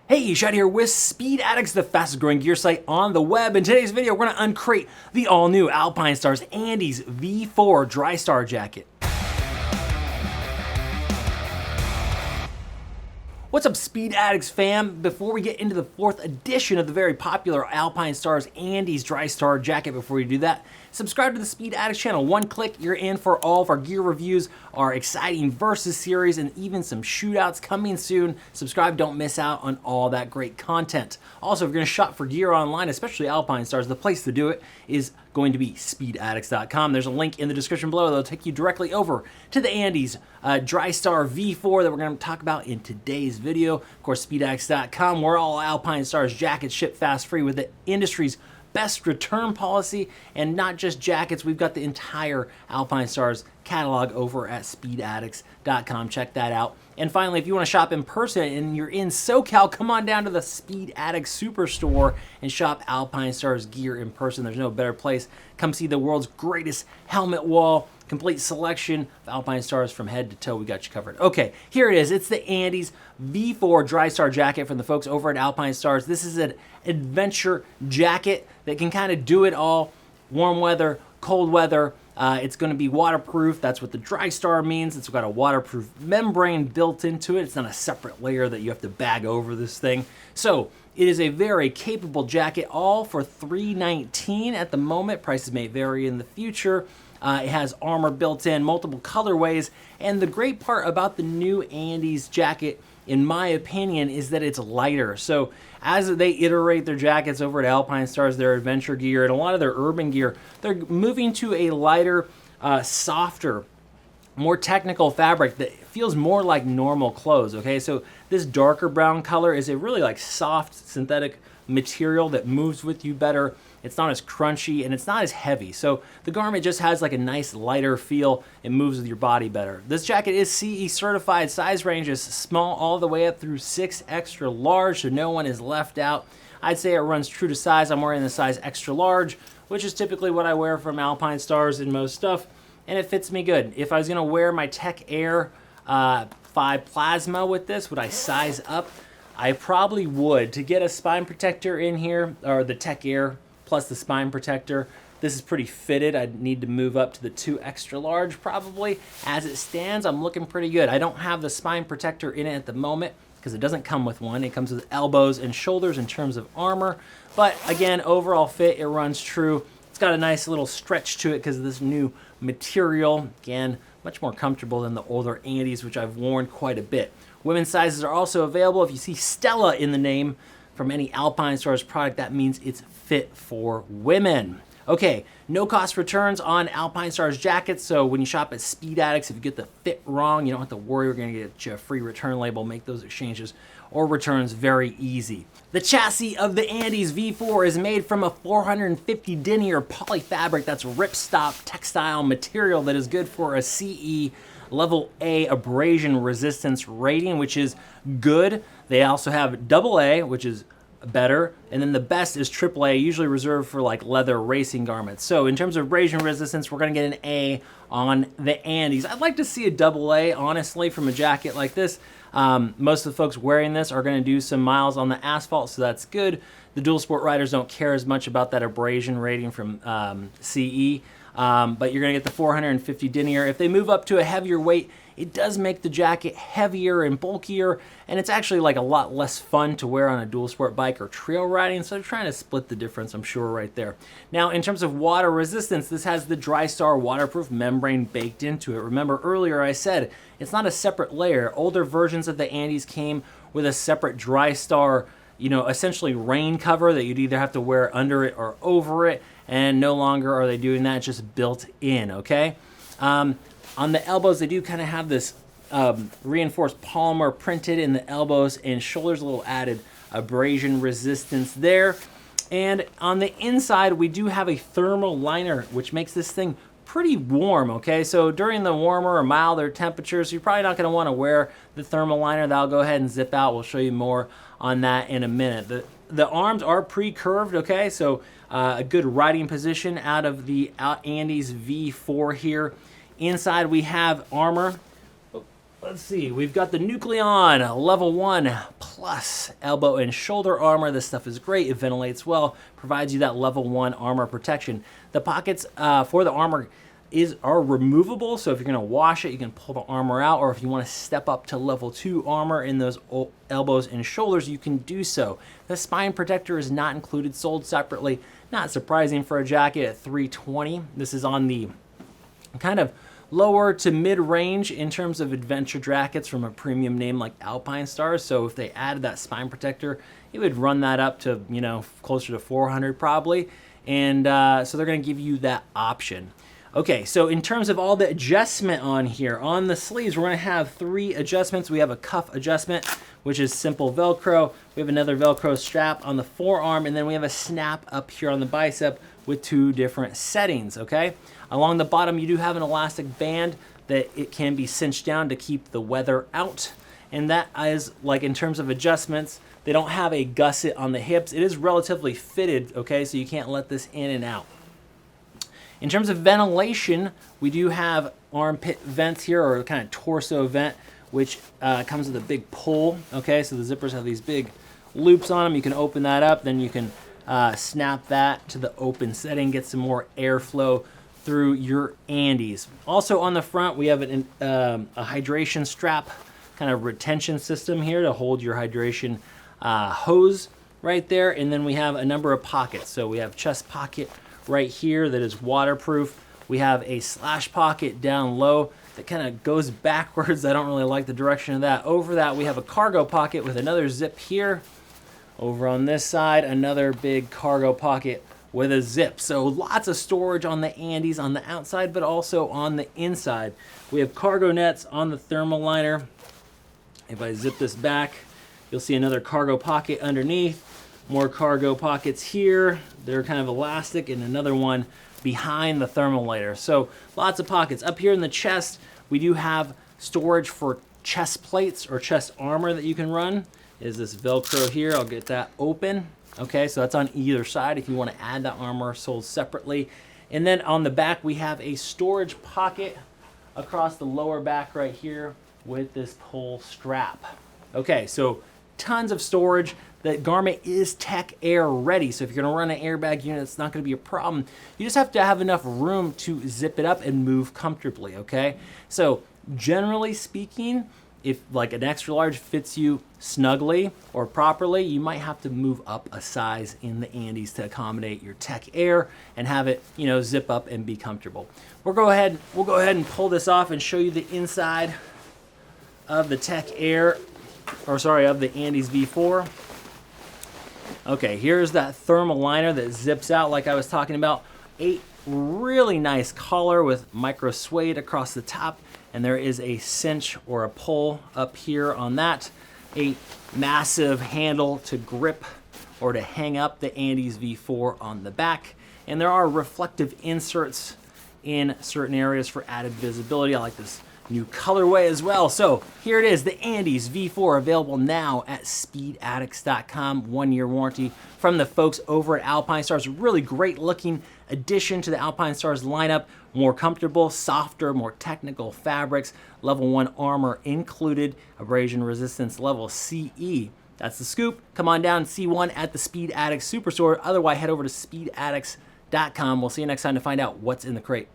Hey, Shad here with Speed Addicts, the fastest growing gear site on the web. In today's video, we're gonna uncrate the all-new Alpinestars Andes V4 Drystar Jacket. What's up, Speed Addicts fam? Before we get into the fourth edition of the very popular Alpinestars Andes Drystar Jacket, before we do that, subscribe to the Speed Addicts channel. One click, you're in for all of our gear reviews, our exciting Versus series, and even some shootouts coming soon. Subscribe, don't miss out on all that great content. Also, if you're gonna shop for gear online, especially Alpinestars, the place to do it is going to be speedaddicts.com. There's a link in the description below that'll take you directly over to the Andes Drystar V4 that we're going to talk about in today's video. Of course, speedaddicts.com, where all Alpinestars jackets ship fast free with the industry's best return policy. And not just jackets, we've got the entire Alpinestars catalog over at speedaddicts.com. Check that out. And finally, if you want to shop in person and you're in SoCal, come on down to the Speed Addicts Superstore and shop Alpinestars gear in person. There's no better place. Come see the world's greatest helmet wall, complete selection of Alpinestars from head to toe. We got you covered. Okay, here it is. It's the Andes V4 Drystar Jacket from the folks over at Alpinestars. This is an adventure jacket that can kind of do it all. Warm weather, cold weather. It's going to be waterproof. That's what the Drystar means. It's got a waterproof membrane built into it. It's not a separate layer that you have to bag over this thing. So it is a very capable jacket, all for $319 at the moment. Prices may vary in the future. It has armor built in, multiple colorways, and the great part about the new Andes jacket, in my opinion, is that it's lighter. So as they iterate their jackets over at Alpinestars, their adventure gear, and a lot of their urban gear, they're moving to a lighter, softer, more technical fabric that feels more like normal clothes, okay? So this darker brown color is a really like soft synthetic material that moves with you better. It's not as crunchy and it's not as heavy. So the garment just has like a nice lighter feel. It moves with your body better. This jacket is CE certified. Size range is small all the way up through 6 extra large, so no one is left out. I'd say it runs true to size. I'm wearing the size extra large, which is typically what I wear from Alpinestars in most stuff, and it fits me good. If I was gonna wear my Tech Air 5 Plasma with this, would I size up? I probably would. To get a spine protector in here, or the Tech Air plus the spine protector, this is pretty fitted. I'd need to move up to the 2 extra large probably. As it stands, I'm looking pretty good. I don't have the spine protector in it at the moment because it doesn't come with one. It comes with elbows and shoulders in terms of armor. But again, overall fit, it runs true. It's got a nice little stretch to it because of this new material. Again, much more comfortable than the older Andes, which I've worn quite a bit. Women's sizes are also available. If you see Stella in the name from any Alpinestars product, that means it's fit for women. Okay, no cost returns on Alpinestars jackets, so when you shop at Speed Addicts, if you get the fit wrong, you don't have to worry. We're gonna get you a free return label, make those exchanges or returns very easy. The chassis of the Andes V4 is made from a 450 denier polyfabric, that's ripstop textile material that is good for a CE level A abrasion resistance rating, which is good. They also have double A, which is better, and then the best is AAA, usually reserved for like leather racing garments. So in terms of abrasion resistance, we're gonna get an A on the Andes. I'd like to see a double A, honestly, from a jacket like this. Most of the folks wearing this are gonna do some miles on the asphalt, so that's good. The dual sport riders don't care as much about that abrasion rating from CE, but you're gonna get the 450 denier. If they move up to a heavier weight, it does make the jacket heavier and bulkier, and it's actually like a lot less fun to wear on a dual sport bike or trail riding, so they're trying to split the difference, I'm sure, right there. Now, in terms of water resistance, this has the Drystar waterproof membrane baked into it. Remember earlier I said it's not a separate layer. Older versions of the Andes came with a separate Drystar, essentially rain cover that you'd either have to wear under it or over it, and no longer are they doing that, it's just built in, okay? On the elbows, they do kind of have this reinforced polymer printed in the elbows and shoulders, a little added abrasion resistance there. And on the inside, we do have a thermal liner, which makes this thing pretty warm, okay? So during the warmer or milder temperatures, you're probably not gonna wanna wear the thermal liner. That'll go ahead and zip out. We'll show you more on that in a minute. The arms are pre-curved, okay? So a good riding position out of the Andes V4 here. Inside we have armor. let's see, we've got the Nucleon Level 1 Plus elbow and shoulder armor. This stuff is great. It ventilates well, provides you that Level 1 armor protection. The pockets for the armor are removable, so if you're gonna wash it, you can pull the armor out, or if you wanna step up to Level 2 armor in those elbows and shoulders, you can do so. The spine protector is not included, sold separately. Not surprising for a jacket at $320. This is on the kind of lower to mid-range in terms of adventure jackets from a premium name like Alpinestars. So if they added that spine protector, it would run that up to, you know, closer to 400 probably. And so they're gonna give you that option. Okay, so in terms of all the adjustment on here, on the sleeves, we're gonna have 3 adjustments. We have a cuff adjustment, which is simple Velcro. We have another Velcro strap on the forearm, and then we have a snap up here on the bicep with 2 different settings, okay? Along the bottom, you do have an elastic band that it can be cinched down to keep the weather out. And that is, like, in terms of adjustments, they don't have a gusset on the hips. It is relatively fitted, okay? So you can't let this in and out. In terms of ventilation, we do have armpit vents here, or kind of torso vent, which comes with a big pull, okay? So the zippers have these big loops on them. You can open that up, then you can snap that to the open setting, get some more airflow through your Andes. Also on the front, we have a hydration strap, kind of retention system here to hold your hydration hose right there. And then we have a number of pockets. So we have chest pocket right here that is waterproof. We have a slash pocket down low that kind of goes backwards. I don't really like the direction of that. Over that, we have a cargo pocket with another zip here. Over on this side, another big cargo pocket with a zip. So lots of storage on the Andes on the outside, but also on the inside. We have cargo nets on the thermal liner. If I zip this back, you'll see another cargo pocket underneath. More cargo pockets here. They're kind of elastic, and another one behind the thermal liner. So lots of pockets. Up here in the chest, we do have storage for chest plates or chest armor that you can run. Is this Velcro here? I'll get that open. Okay, so that's on either side if you want to add that armor, sold separately. And then on the back, we have a storage pocket across the lower back right here with this pull strap. Okay, so tons of storage. The garment is Tech Air ready, so if you're gonna run an airbag unit, it's not gonna be a problem. You just have to have enough room to zip it up and move comfortably, okay? So generally speaking, if like an extra large fits you snugly or properly, you might have to move up a size in the Andes to accommodate your Tech Air and have it, you know, zip up and be comfortable. We'll go ahead and pull this off and show you the inside of the Tech Air, or sorry, of the Andes V4. Okay, here's that thermal liner that zips out like I was talking about. A really nice collar with micro suede across the top, and there is a cinch or a pull up here on that. A massive handle to grip or to hang up the Andes V4 on the back. And there are reflective inserts in certain areas for added visibility. I like this new colorway as well. So here it is, the Andes V4, available now at speedaddicts.com. 1-year warranty from the folks over at Alpinestars. Really great looking addition to the Alpinestars lineup. More comfortable, softer, more technical fabrics. Level 1 armor included. Abrasion resistance level CE. That's the scoop. Come on down and see one at the Speed Addicts Superstore. Otherwise, head over to speedaddicts.com. We'll see you next time to find out what's in the crate.